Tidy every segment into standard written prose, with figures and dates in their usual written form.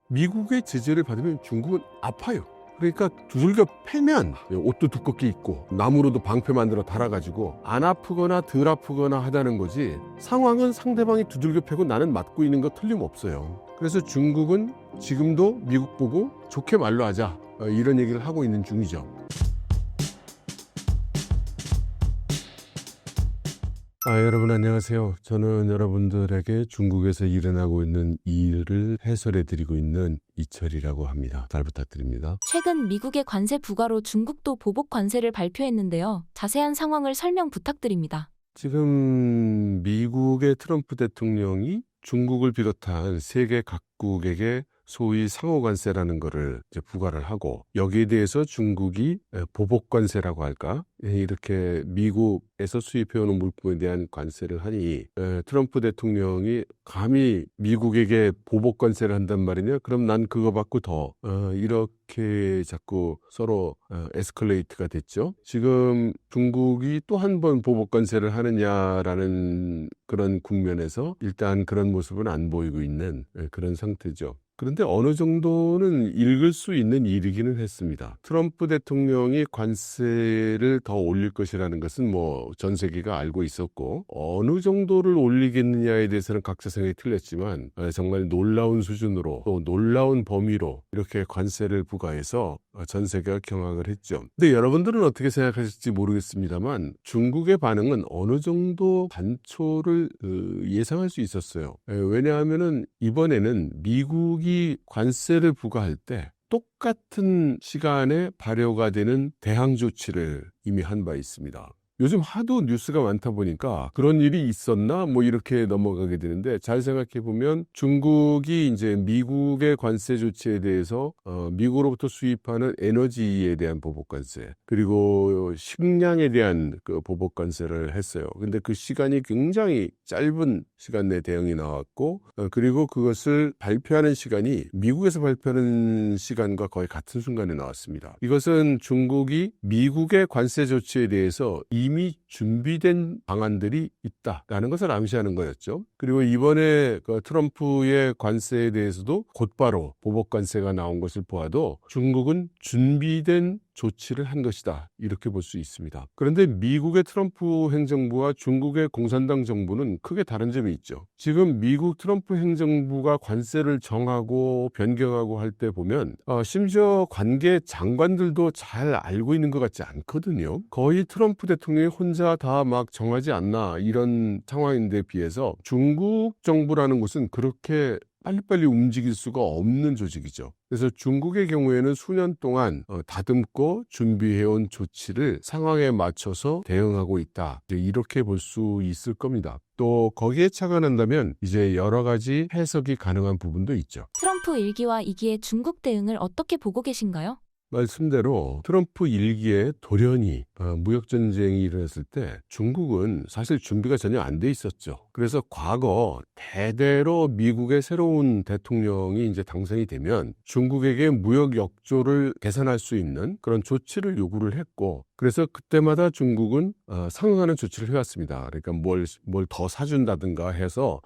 미국의 제재를 받으면 중국은 아파요. 그러니까 두들겨 패면 옷도 두껍게 입고 나무로도 방패 만들어 달아가지고 안 아프거나 덜 아프거나 하다는 거지, 상황은 상대방이 두들겨 패고 나는 맞고 있는 거 틀림없어요. 그래서 중국은 지금도 미국 보고 좋게 말로 하자, 이런 얘기를 하고 있는 중이죠. 여러분 안녕하세요. 저는 여러분들에게 중국에서 일어나고 있는 일을 해설해 드리고 있는 이철이라고 합니다. 잘 부탁드립니다. 최근 미국의 관세 부과로 중국도 보복 관세를 발표했는데요. 자세한 상황을 설명 부탁드립니다. 지금 미국의 트럼프 대통령이 중국을 비롯한 세계 각국에게 소위 상호관세라는 거를 이제 부과를 하고, 여기에 대해서 중국이 보복관세라고 할까? 이렇게 미국에서 수입해오는 물품에 대한 관세를 하니, 트럼프 대통령이 감히 미국에게 보복관세를 한단 말이냐? 그럼 난 그거 받고 더 이렇게 자꾸 서로 에스컬레이트가 됐죠. 지금 중국이 또 한 번 보복관세를 하느냐라는 그런 국면에서 일단 그런 모습은 안 보이고 있는 그런 상태죠. 그런데 어느 정도는 읽을 수 있는 일이기는 했습니다. 트럼프 대통령이 관세를 더 올릴 것이라는 것은 뭐 전 세계가 알고 있었고, 어느 정도를 올리겠느냐에 대해서는 각자 생각이 틀렸지만 정말 놀라운 수준으로 또 놀라운 범위로 이렇게 관세를 부과해서 전 세계가 경악을 했죠. 근데 여러분들은 어떻게 생각하실지 모르겠습니다만 중국의 반응은 어느 정도 단초를 예상할 수 있었어요. 왜냐하면은 이번에는 미국이 관세를 부과할 때 똑같은 시간에 발효가 되는 대항 조치를 이미 한 바 있습니다. 요즘 하도 뉴스가 많다 보니까 그런 일이 있었나 뭐 이렇게 넘어가게 되는데, 잘 생각해 보면 중국이 이제 미국의 관세 조치에 대해서 미국으로부터 수입하는 에너지에 대한 보복 관세, 그리고 식량에 대한 그 보복 관세를 했어요. 근데 그 시간이 굉장히 짧은 시간 내 대응이 나왔고, 그리고 그것을 발표하는 시간이 미국에서 발표하는 시간과 거의 같은 순간에 나왔습니다. 이것은 중국이 미국의 관세 조치에 대해서 이미 준비된 방안들이 있다라는 것을 암시하는 거였죠. 그리고 이번에 그 트럼프의 관세에 대해서도 곧바로 보복 관세가 나온 것을 보아도 중국은 준비된 조치를 한 것이다, 이렇게 볼 수 있습니다. 그런데 미국의 트럼프 행정부와 중국의 공산당 정부는 크게 다른 점이 있죠. 지금 미국 트럼프 행정부가 관세를 정하고 변경하고 할 때 보면 심지어 관계 장관들도 잘 알고 있는 것 같지 않거든요. 거의 트럼프 대통령이 혼자 다 막 정하지 않나, 이런 상황인데 비해서 중국 정부라는 곳은 그렇게 빨리빨리 움직일 수가 없는 조직이죠. 그래서 중국의 경우에는 수년 동안 다듬고 준비해온 조치를 상황에 맞춰서 대응하고 있다, 이렇게 볼 수 있을 겁니다. 또 거기에 착안한다면 이제 여러 가지 해석이 가능한 부분도 있죠. 트럼프 1기와 2기의 중국 대응을 어떻게 보고 계신가요? 말씀대로 트럼프 1기에 돌연히 무역전쟁이 일어났을 때 중국은 사실 준비가 전혀 안 돼 있었죠. 그래서 과거 대대로 미국의 새로운 대통령이 이제 당선이 되면 중국에게 무역 역조를 개선할 수 있는 그런 조치를 요구를 했고, 그래서 그때마다 중국은 상응하는 조치를 해왔습니다. 그러니까 뭘 더 사준다든가 해서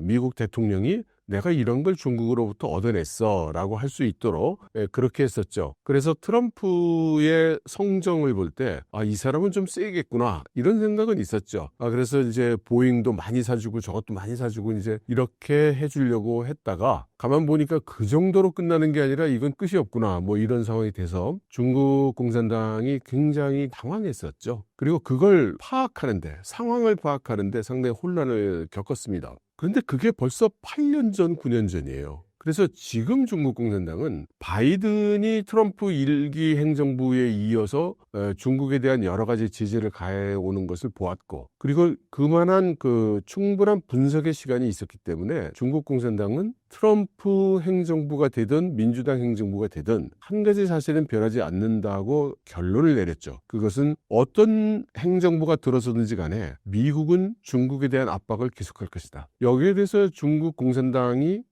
미국 대통령이 내가 이런 걸 중국으로부터 얻어냈어 라고 할 수 있도록 그렇게 했었죠. 그래서 트럼프의 성정을 볼 때 이 사람은 좀 세겠구나, 이런 생각은 있었죠. 그래서 이제 보잉도 많이 사주고 저것도 많이 사주고 이제 이렇게 해주려고 했다가 가만 보니까 그 정도로 끝나는 게 아니라 이건 끝이 없구나, 뭐 이런 상황이 돼서 중국 공산당이 굉장히 당황했었죠. 그리고 그걸 파악하는데, 상황을 파악하는데 상당히 혼란을 겪었습니다. 그런데 그게 벌써 8년 전, 9년 전이에요. 그래서 지금 중국 공산당은 바이든이 트럼프 1기 행정부에 이어서 중국에 대한 여러 가지 제재를 가해오는 것을 보았고, 그리고 그만한 충분한 분석의 시간이 있었기 때문에 중국 공산당은 트럼프 행정부가 되든 민주당 행정부가 되든 한 가지 사실은 변하지 않는다고 결론을 내렸죠. 그것은 어떤 행정부가 들어서든지 간에 미국은 중국에 대한 압박을 계속할 것이다. 여기에 대해서 중국 공산당이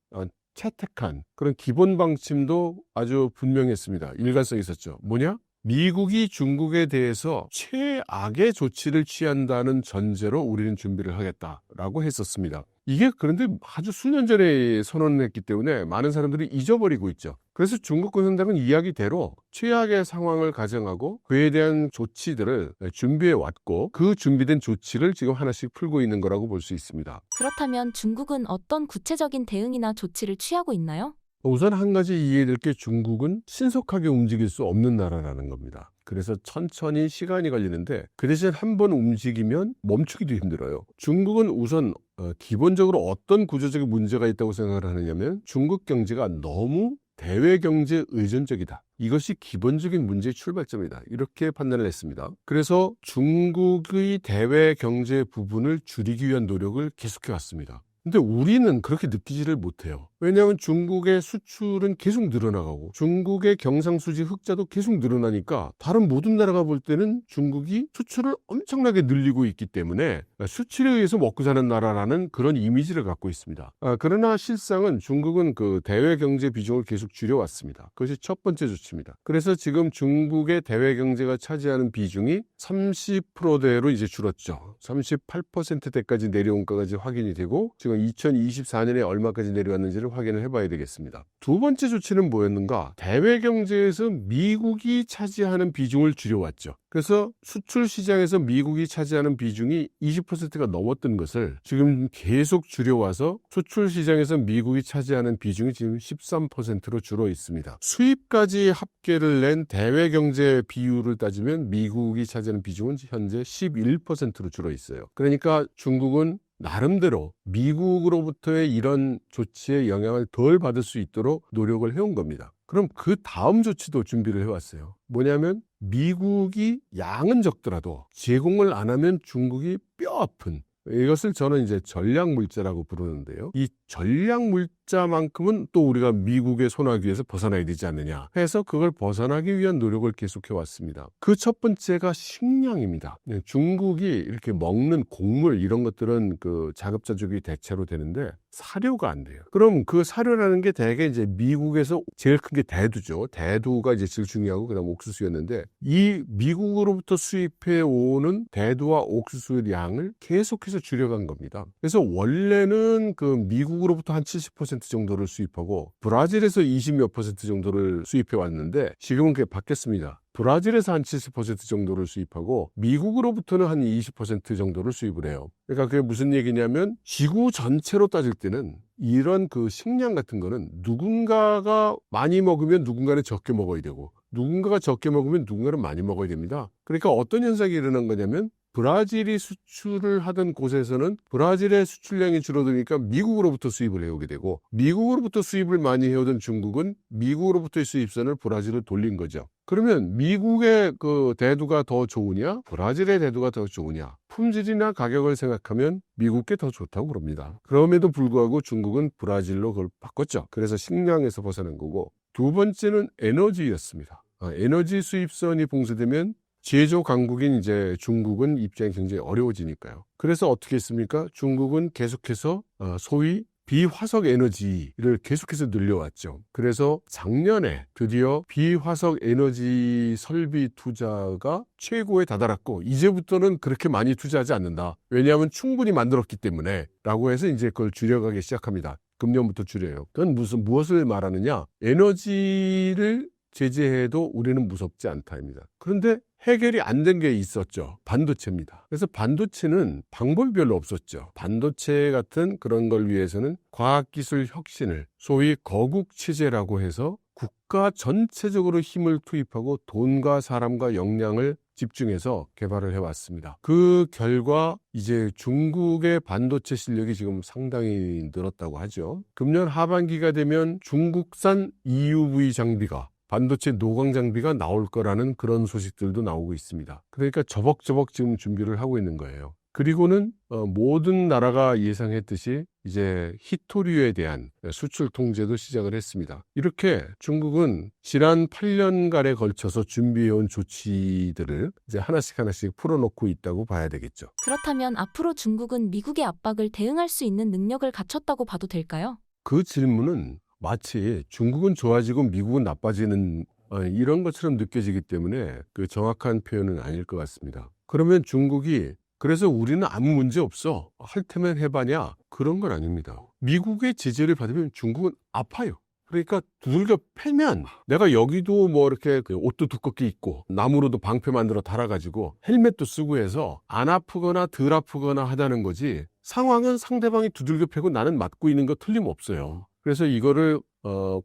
채택한 그런 기본 방침도 아주 분명했습니다. 일관성이 있었죠. 뭐냐? 미국이 중국에 대해서 최악의 조치를 취한다는 전제로 우리는 준비를 하겠다라고 했었습니다. 이게 그런데 아주 수년 전에 선언을 했기 때문에 많은 사람들이 잊어버리고 있죠. 그래서 중국 공산당은 이야기대로 최악의 상황을 가정하고 그에 대한 조치들을 준비해 왔고 그 준비된 조치를 지금 하나씩 풀고 있는 거라고 볼 수 있습니다. 그렇다면 중국은 어떤 구체적인 대응이나 조치를 취하고 있나요? 우선 한 가지 이해될 게 중국은 신속하게 움직일 수 없는 나라라는 겁니다. 그래서 천천히 시간이 걸리는데 그 대신 한번 움직이면 멈추기도 힘들어요. 중국은 우선 기본적으로 어떤 구조적인 문제가 있다고 생각을 하느냐면 중국 경제가 너무 대외 경제 의존적이다. 이것이 기본적인 문제의 출발점이다. 이렇게 판단을 했습니다. 그래서 중국의 대외 경제 부분을 줄이기 위한 노력을 계속해 왔습니다. 근데 우리는 그렇게 느끼지를 못해요. 왜냐하면 중국의 수출은 계속 늘어나가고 중국의 경상수지 흑자도 계속 늘어나니까 다른 모든 나라가 볼 때는 중국이 수출을 엄청나게 늘리고 있기 때문에 수출에 의해서 먹고 사는 나라라는 그런 이미지를 갖고 있습니다. 그러나 실상은 중국은 그 대외 경제 비중을 계속 줄여왔습니다. 그것이 첫 번째 조치입니다. 그래서 지금 중국의 대외 경제가 차지하는 비중이 30%대로 이제 줄었죠. 38%대까지 내려온 것까지 확인이 되고 지금 2024년에 얼마까지 내려왔는지를 확인을 해봐야 되겠습니다. 두 번째 조치는 뭐였는가? 대외 경제에서 미국이 차지하는 비중을 줄여왔죠. 그래서 수출 시장에서 미국이 차지하는 비중이 20%가 넘었던 것을 지금 계속 줄여와서 수출 시장에서 미국이 차지하는 비중이 지금 13%로 줄어 있습니다. 수입까지 합계를 낸 대외 경제 비율을 따지면 미국이 차지하는 비중은 현재 11%로 줄어 있어요. 그러니까 중국은 나름대로 미국으로부터의 이런 조치의 영향을 덜 받을 수 있도록 노력을 해온 겁니다. 그럼 그 다음 조치도 준비를 해왔어요. 뭐냐면 미국이 양은 적더라도 제공을 안 하면 중국이 뼈아픈, 이것을 저는 이제 전략물자라고 부르는데요. 이 전략물자만큼은 또 우리가 미국의 손아귀에서 벗어나야 되지 않느냐 해서 그걸 벗어나기 위한 노력을 계속해 왔습니다. 그 첫 번째가 식량입니다. 중국이 이렇게 먹는 곡물 이런 것들은 그 자급자족이 대체로 되는데 사료가 안 돼요. 그럼 그 사료라는 게 대개 이제 미국에서 제일 큰 게 대두죠. 대두가 이제 제일 중요하고 그다음 옥수수였는데 이 미국으로부터 수입해 오는 대두와 옥수수의 양을 계속해서 줄여간 겁니다. 그래서 원래는 그 미국으로부터 한 70% 정도를 수입하고 브라질에서 20몇 % 정도를 수입해 왔는데 지금은 그게 바뀌었습니다. 브라질에서 한 70% 정도를 수입하고 미국으로부터는 한 20% 정도를 수입을 해요. 그러니까 그게 무슨 얘기냐면 지구 전체로 따질 때는 이런 그 식량 같은 거는 누군가가 많이 먹으면 누군가는 적게 먹어야 되고 누군가가 적게 먹으면 누군가는 많이 먹어야 됩니다. 그러니까 어떤 현상이 일어난 거냐면 브라질이 수출을 하던 곳에서는 브라질의 수출량이 줄어드니까 미국으로부터 수입을 해오게 되고 미국으로부터 수입을 많이 해오던 중국은 미국으로부터의 수입선을 브라질로 돌린 거죠. 그러면 미국의 그 대두가 더 좋으냐? 브라질의 대두가 더 좋으냐? 품질이나 가격을 생각하면 미국게 더 좋다고 그럽니다. 그럼에도 불구하고 중국은 브라질로 그걸 바꿨죠. 그래서 식량에서 벗어난 거고 두 번째는 에너지였습니다. 에너지 수입선이 봉쇄되면 제조 강국인 이제 중국은 입장이 굉장히 어려워지니까요. 그래서 어떻게 했습니까? 중국은 계속해서 소위 비화석 에너지를 계속해서 늘려왔죠. 그래서 작년에 드디어 비화석 에너지 설비 투자가 최고에 다다랐고 이제부터는 그렇게 많이 투자하지 않는다. 왜냐하면 충분히 만들었기 때문에 라고 해서 이제 그걸 줄여가기 시작합니다. 금년부터 줄여요. 그건 무엇을 말하느냐? 에너지를 제재해도 우리는 무섭지 않다입니다. 그런데 해결이 안 된 게 있었죠. 반도체입니다. 그래서 반도체는 방법이 별로 없었죠. 반도체 같은 그런 걸 위해서는 과학기술 혁신을 소위 거국체제라고 해서 국가 전체적으로 힘을 투입하고 돈과 사람과 역량을 집중해서 개발을 해왔습니다. 그 결과 이제 중국의 반도체 실력이 지금 상당히 늘었다고 하죠. 금년 하반기가 되면 중국산 EUV 장비가 반도체 노광 장비가 나올 거라는 그런 소식들도 나오고 있습니다. 그러니까 저벅저벅 지금 준비를 하고 있는 거예요. 그리고는 모든 나라가 예상했듯이 이제 히토류에 대한 수출 통제도 시작을 했습니다. 이렇게 중국은 지난 8년간에 걸쳐서 준비해온 조치들을 이제 하나씩 풀어놓고 있다고 봐야 되겠죠. 그렇다면 앞으로 중국은 미국의 압박을 대응할 수 있는 능력을 갖췄다고 봐도 될까요? 그 질문은 마치 중국은 좋아지고 미국은 나빠지는 이런 것처럼 느껴지기 때문에 그 정확한 표현은 아닐 것 같습니다. 그러면 중국이 그래서 우리는 아무 문제 없어. 할 테면 해봐냐? 그런 건 아닙니다. 미국의 제재를 받으면 중국은 아파요. 그러니까 두들겨 패면 내가 여기도 뭐 이렇게 그 옷도 두껍게 입고 나무로도 방패 만들어 달아가지고 헬멧도 쓰고 해서 안 아프거나 덜 아프거나 하다는 거지 상황은 상대방이 두들겨 패고 나는 맞고 있는 거 틀림없어요. 그래서 이거를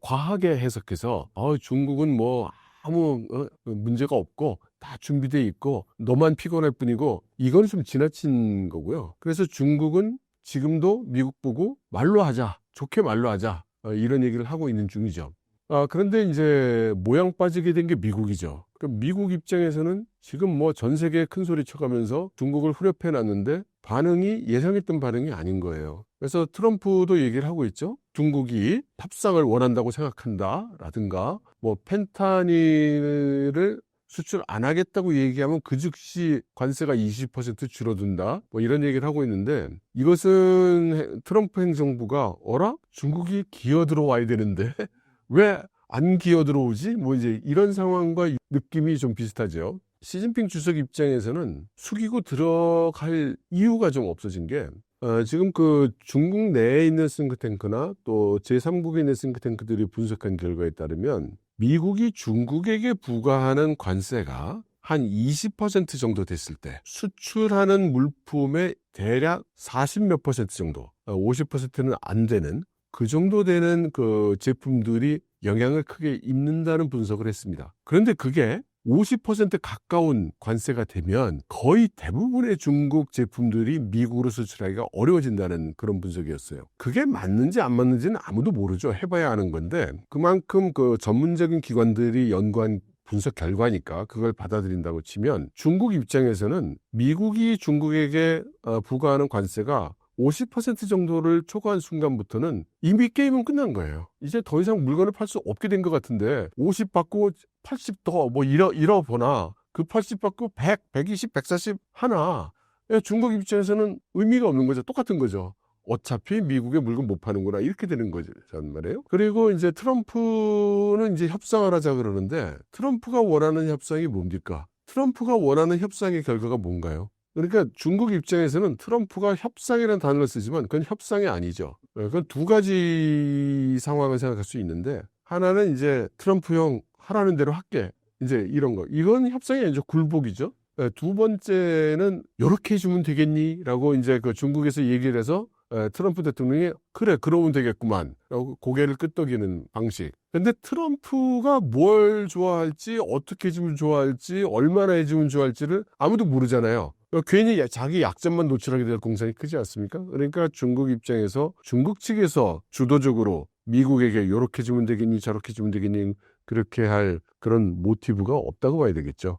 과하게 해석해서 중국은 뭐 아무 문제가 없고 다 준비돼 있고 너만 피곤할 뿐이고 이건 좀 지나친 거고요. 그래서 중국은 지금도 미국 보고 말로 하자, 좋게 말로 하자 이런 얘기를 하고 있는 중이죠. 그런데 이제 모양 빠지게 된 게 미국이죠. 그러니까 미국 입장에서는 지금 뭐 전 세계에 큰 소리 쳐가면서 중국을 후려패 놨는데 반응이 예상했던 반응이 아닌 거예요. 그래서 트럼프도 얘기를 하고 있죠. 중국이 협상을 원한다고 생각한다라든가 뭐 펜타닐을 수출 안 하겠다고 얘기하면 그 즉시 관세가 20% 줄어든다. 뭐 이런 얘기를 하고 있는데 이것은 트럼프 행정부가 중국이 기어 들어와야 되는데 왜 안 기어 들어오지? 뭐 이제 이런 상황과 느낌이 좀 비슷하죠. 시진핑 주석 입장에서는 숙이고 들어갈 이유가 좀 없어진 게 지금 그 중국 내에 있는 싱크탱크나 또 제3국에 있는 싱크탱크들이 분석한 결과에 따르면 미국이 중국에게 부과하는 관세가 한 20% 정도 됐을 때 수출하는 물품의 대략 40몇 퍼센트 정도, 50%는 안 되는 그 정도 되는 그 제품들이 영향을 크게 입는다는 분석을 했습니다. 그런데 그게 50% 가까운 관세가 되면 거의 대부분의 중국 제품들이 미국으로 수출하기가 어려워진다는 그런 분석이었어요. 그게 맞는지 안 맞는지는 아무도 모르죠. 해봐야 하는 건데 그만큼 그 전문적인 기관들이 연구한 분석 결과니까 그걸 받아들인다고 치면 중국 입장에서는 미국이 중국에게 부과하는 관세가 50% 정도를 초과한 순간부터는 이미 게임은 끝난 거예요. 이제 더 이상 물건을 팔 수 없게 된 것 같은데 50 받고 80 더 뭐 잃어보나 그 80 받고 100, 120, 140 하나 중국 입장에서는 의미가 없는 거죠. 똑같은 거죠. 어차피 미국에 물건 못 파는구나 이렇게 되는 거죠 말이에요. 그리고 이제 트럼프는 이제 협상을 하자 그러는데 트럼프가 원하는 협상이 뭡니까? 트럼프가 원하는 협상의 결과가 뭔가요? 그러니까 중국 입장에서는 트럼프가 협상이라는 단어를 쓰지만 그건 협상이 아니죠. 그건 두 가지 상황을 생각할 수 있는데 하나는 이제 트럼프 형 하라는 대로 할게. 이제 이런 거. 이건 협상이 아니죠. 굴복이죠. 두 번째는 이렇게 해주면 되겠니? 라고 이제 그 중국에서 얘기를 해서 트럼프 대통령이 그래 그러면 되겠구만 라고 고개를 끄덕이는 방식. 근데 트럼프가 뭘 좋아할지 어떻게 해주면 좋아할지 얼마나 해주면 좋아할지를 아무도 모르잖아요. 괜히 자기 약점만 노출하게 될 공산이 크지 않습니까? 그러니까 중국 입장에서 중국 측에서 주도적으로 미국에게 이렇게 주면 되겠니 저렇게 주면 되겠니 그렇게 할 그런 모티브가 없다고 봐야 되겠죠.